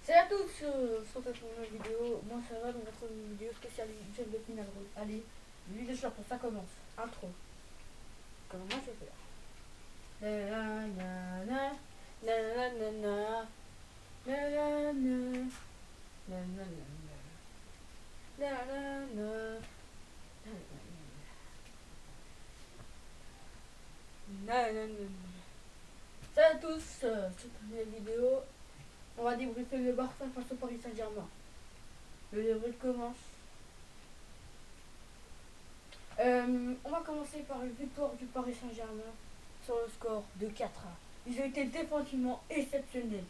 Salut à tous, sur cette nouvelle vidéo, moi ça va, donc on retrouve une vidéo spéciale Jeff de Final Roll. Allez, Ligue des Champions, ça commence. Intro. Comment moi je vais faire? Na na na na na na na na na na na na. Salut à tous, cette nouvelle vidéo, on va débriefer le Barça face au Paris Saint-Germain. Le débrief commence. On va commencer par une victoire du Paris Saint-Germain sur le score de 4-1. Ils ont été défensivement exceptionnels,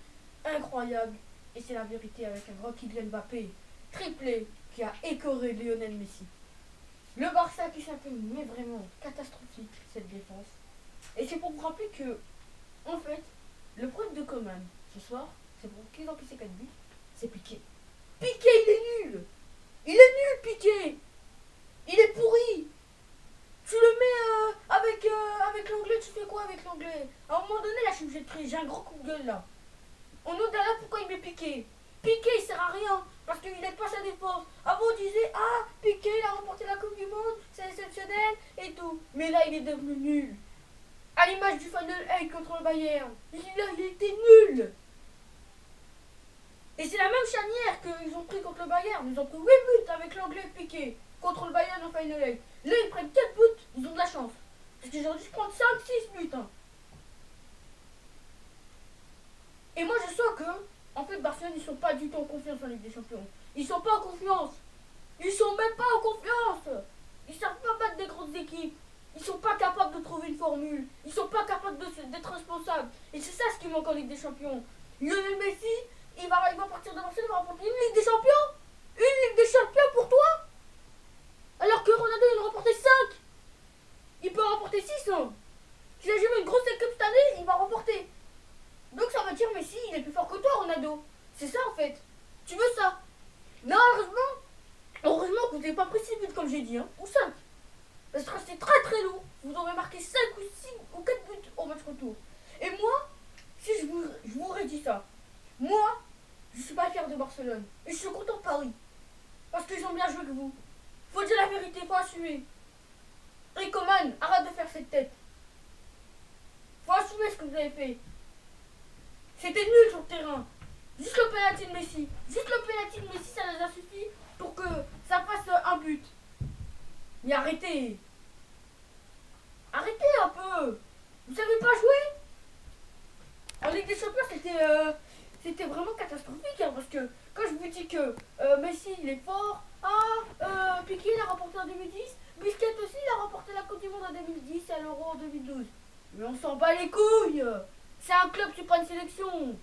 incroyables, et c'est la vérité avec un grand Kylian Mbappé, triplé, qui a écoré Lionel Messi. Le Barça qui s'impose, mais vraiment catastrophique cette défense. Et c'est pour vous rappeler que, en fait, le problème de Coman ce soir, c'est pour qu'ils ont pissé 4 buts, c'est Piqué. Piqué, il est nul! Il est nul, Piqué! Il est pourri! Tu le mets avec l'anglais, tu fais quoi avec l'anglais? À un moment donné, là, j'ai un gros coup de gueule, là. On nous là pourquoi il met Piqué? Piqué, il sert à rien, parce qu'il n'aide pas sa défense. Avant, on disait, ah, Piqué, il a remporté la Coupe du Monde, c'est exceptionnel, et tout. Mais là, il est devenu nul. À l'image du Final 8 contre le Bayern. Il était nul. Et c'est la même charnière qu'ils ont pris contre le Bayern. Ils ont pris 8 buts avec l'anglais Piqué contre le Bayern en Final 8. Là, ils prennent 4 buts, ils ont de la chance. Parce qu'ils auraient dû se prendre 5-6 buts. Hein. Et moi, je sens que, en fait, Barcelone, ils sont pas du tout en confiance en Ligue des Champions. Ils sont pas en confiance. Ils sont même pas en confiance. Ils savent pas battre des grosses équipes. Ils sont pas capables de trouver une formule. Ils sont pas capables d'être responsables. Et c'est ça ce qui manque en Ligue des Champions. Lionel Messi, il va partir de Barcelone, il va remporter une Ligue des Champions. Une Ligue des Champions pour toi? Alors que Ronaldo, il en a remporté 5. Il peut en remporter 6. Hein. S'il a jamais une grosse équipe cette année, il va remporter. Donc ça veut dire Messi, il est plus fort que toi, Ronaldo. C'est ça en fait. Tu veux ça? Non, heureusement que vous n'avez pas pris 6 buts comme j'ai dit, hein, ou 5. Parce que c'est très très lourd. Vous aurez marqué 5 ou 6 ou 4 buts au match retour. Et moi, si je vous aurais dit ça, moi, je suis pas fier de Barcelone. Et je suis content de Paris. Parce qu'ils ont bien joué que vous. Faut dire la vérité, faut assumer. Et Coman, arrête de faire cette tête. Faut assumer ce que vous avez fait. C'était nul sur le terrain. Juste le penalty de Messi. Juste le penalty de Messi, ça nous a suffi pour que ça fasse un but. Mais arrêtez. Arrêtez un peu. Vous savez pas jouer? En Ligue des Champions, c'était vraiment catastrophique. Hein, parce que quand je vous dis que Messi, il est fort. Ah, Piqué, il a remporté en 2010. Busquets aussi, il a remporté la Coupe du Monde en 2010 et à l'Euro en 2012. Mais on s'en bat les couilles. C'est un club, c'est pas une sélection.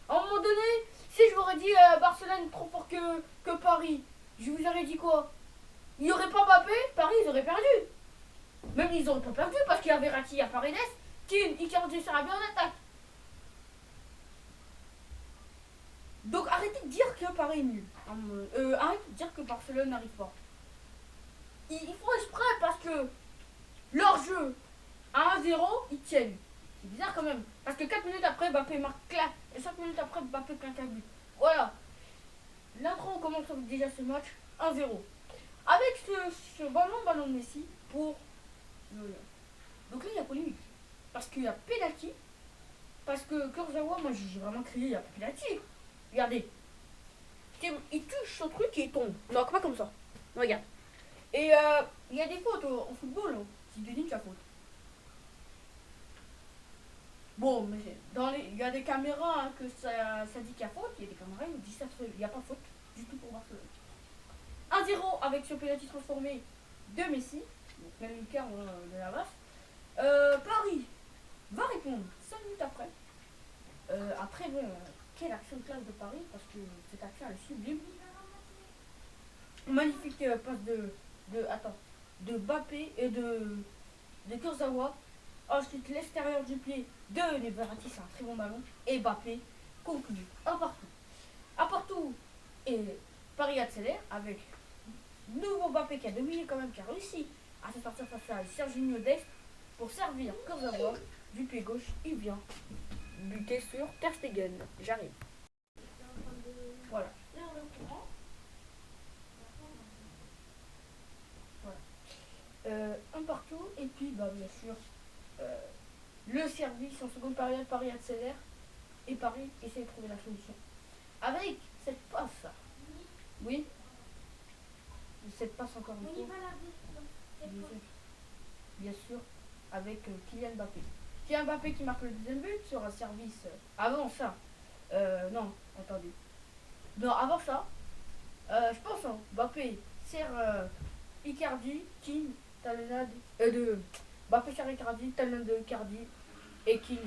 À un moment donné, si je vous aurais dit Barcelone trop fort que Paris, je vous aurais dit quoi? Il n'y aurait pas Mbappé, Paris ils auraient perdu. Même ils n'auraient pas perdu parce qu'il y a Verratti, il y a Paredes, Icardi sera bien en attaque. Donc arrêtez de dire que Paris est nul. Arrêtez de dire que Barcelone n'arrive pas. Ils font exprès parce que leur jeu à 1-0, ils tiennent. C'est bizarre quand même. Parce que 4 minutes après, Mbappé marque clac. Et 5 minutes après, Mbappé claque un but. Voilà. L'intro, on commence déjà ce match 1-0. Avec ce ballon de Messi pour... Donc là, il y a polémique. Parce qu'il y a pénalty. Parce que Kurzawa, moi j'ai vraiment crié, il y a pénalty. Regardez. Il touche son truc et il tombe. Non, pas comme ça. Regarde. Et il y a des fautes en football. Hein, qui dénigrent la faute. Bon, mais il y a des caméras hein, que ça dit qu'il y a faute. Il y a des caméras qui disent qu'il n'y a pas faute du tout pour Barcelone. 1-0 avec ce penalty transformé de Messi. Donc même une carte de la base. Paris va répondre 5 minutes après. Après, bon, quelle action de classe de Paris, parce que cette action elle est sublime. Magnifique passe de Mbappé et de Kurzawa. Ensuite, l'extérieur du pied de Verratti, c'est un très bon ballon. Et Mbappé conclut un partout. Un partout. Et Paris accélère avec nouveau Mbappé qui a dominé quand même, qui a réussi à se sortir face à Serginho Dest pour servir Kurzawa du pied gauche. Il vient buter sur Ter Stegen. J'arrive. bah, bien sûr, euh, le service en seconde période, Paris accélère et Paris essaie de trouver la solution. Avec cette passe, oui, cette passe encore une fois, bien sûr, avec Kylian Mbappé. Kylian Mbappé qui marque le deuxième but sur un service. Avant ça, non, attendez. Non, avant ça, je pense, hein, Mbappé sert Icardi, King, talonnade de Mbappé sert Icardi, talonnade de Icardi et King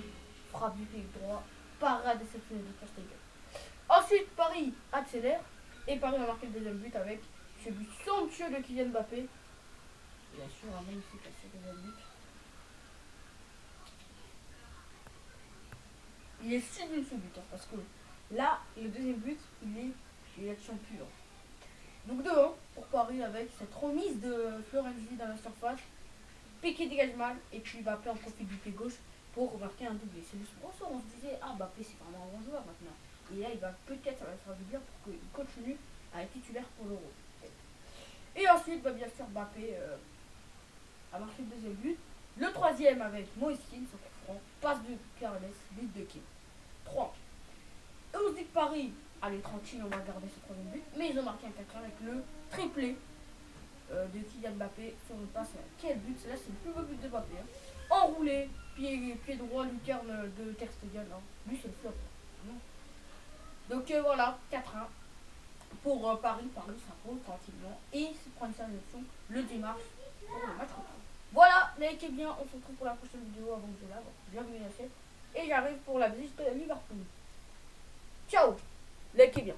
frappe du pied droit, parade exceptionnelle de Castellet. Ensuite, Paris accélère et Paris a marqué le deuxième but avec ce but somptueux de Kylian Mbappé. Bien sûr, un magnifique deuxième but. Il est sublime ce but, hein, parce que là, le deuxième but, il est action pure. Donc 2-1 pour Paris avec cette remise de Florenzi dans la surface. Piqué dégage mal et puis Mbappé en profite du pied gauche pour marquer un doublé. C'est le sponsor, on se disait, ah Mbappé c'est vraiment un bon joueur maintenant. Et là, il va peut-être, ça va faire du bien pour qu'il continue à être titulaire pour l'Euro. Et ensuite, bah, bien sûr, Mbappé a marqué le deuxième but. Le troisième avec Moïse Kean, son coup franc, passe de Carles, but de Kean. 3. Et on se dit que Paris, allez tranquille, on va garder ce troisième but. Mais ils ont marqué un 4 avec le triplé de Kylian Mbappé sur une passe. Quel but, là c'est le plus beau but de Mbappé. Hein. Enroulé, pied droit, lucarne de Ter Stegen. Hein. Lui c'est le flop. Hein. Donc voilà, 4-1 pour Paris. Paris s'impose tranquillement et se prend une sélection le 10 mars pour le match. Voilà, likez bien, on se retrouve pour la prochaine vidéo avant que je lave. Bienvenue à la chaîne. Et j'arrive pour la visite de Liverpool. Ciao, likez bien.